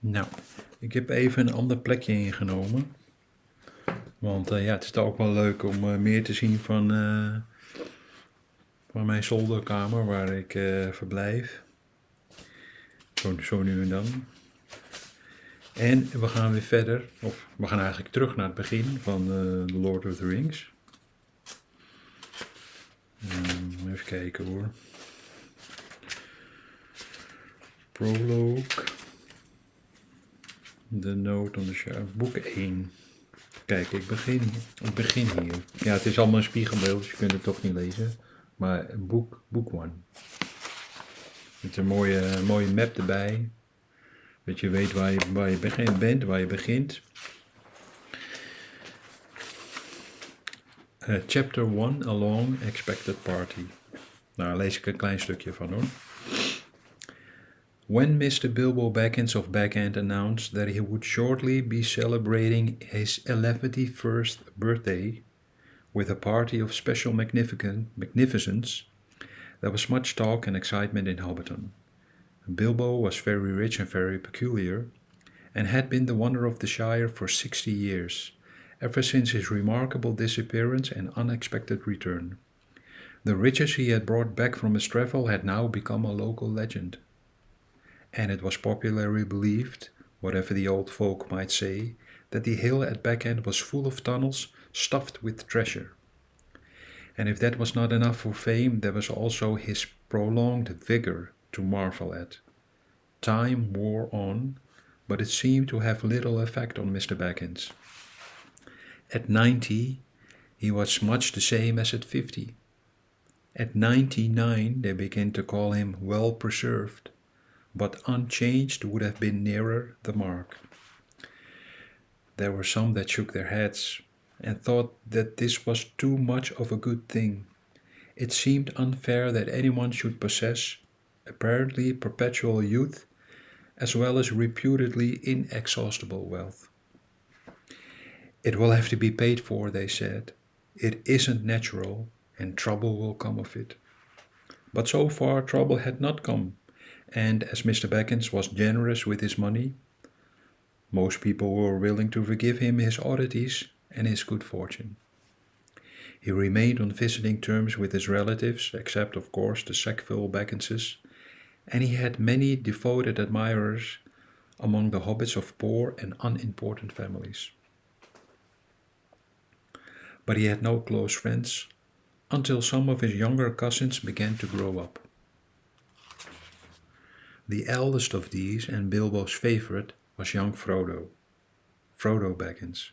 Nou, ik heb even een ander plekje ingenomen. Want het is toch ook wel leuk om meer te zien van mijn zolderkamer waar ik verblijf. Zo nu en dan. En we gaan weer verder, of we gaan eigenlijk terug naar het begin van The Lord of the Rings. Even kijken hoor. Prologue. De note on the shelf. Boek 1. Kijk, ik begin hier. Ja, het is allemaal een spiegelbeeld, dus je kunt het toch niet lezen. Maar boek 1. Met een mooie map erbij. Dat je weet waar je bent, waar je begint. Chapter 1, A Long Expected Party. Nou, lees ik een klein stukje van hoor. When Mr. Bilbo Baggins of Backhand announced that he would shortly be celebrating his 11th birthday with a party of special magnificence, there was much talk and excitement in Hobbiton. Bilbo was very rich and very peculiar, and had been the wonder of the Shire for 60 years, ever since his remarkable disappearance and unexpected return. The riches he had brought back from his travel had now become a local legend. And it was popularly believed, whatever the old folk might say, that the hill at Backhand was full of tunnels stuffed with treasure. And if that was not enough for fame, there was also his prolonged vigor to marvel at. Time wore on, but it seemed to have little effect on Mr. Baggins. At 90, he was much the same as at 50. At 99, they began to call him well preserved, but unchanged would have been nearer the mark. There were some that shook their heads and thought that this was too much of a good thing. It seemed unfair that anyone should possess apparently perpetual youth as well as reputedly inexhaustible wealth. It will have to be paid for, they said. It isn't natural, and trouble will come of it. But so far trouble had not come, and as Mr. Baggins was generous with his money, most people were willing to forgive him his oddities and his good fortune. He remained on visiting terms with his relatives, except of course the Sackville Bagginses, and he had many devoted admirers among the hobbits of poor and unimportant families. But he had no close friends until some of his younger cousins began to grow up. The eldest of these, and Bilbo's favorite, was young Frodo Baggins.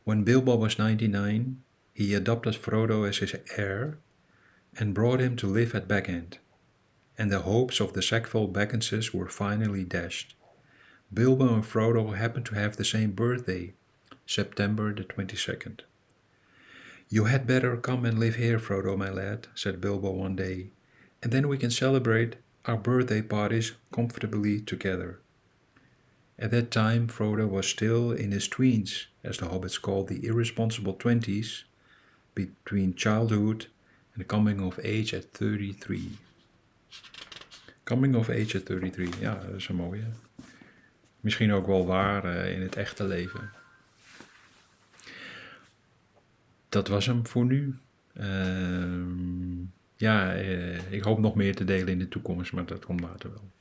When Bilbo was 99, he adopted Frodo as his heir and brought him to live at Backhand, and the hopes of the Sackville Bagginses were finally dashed. Bilbo and Frodo happened to have the same birthday, September the 22nd. You had better come and live here, Frodo, my lad, said Bilbo one day, and then we can celebrate our birthday parties comfortably together. At that time, Frodo was still in his tweens, as the hobbits called the irresponsible 20s, between childhood and coming of age at 33. Coming of age at 33, ja, dat is een mooie. Misschien ook wel waar in het echte leven. Dat was hem voor nu. Ik hoop nog meer te delen in de toekomst, maar dat komt later wel.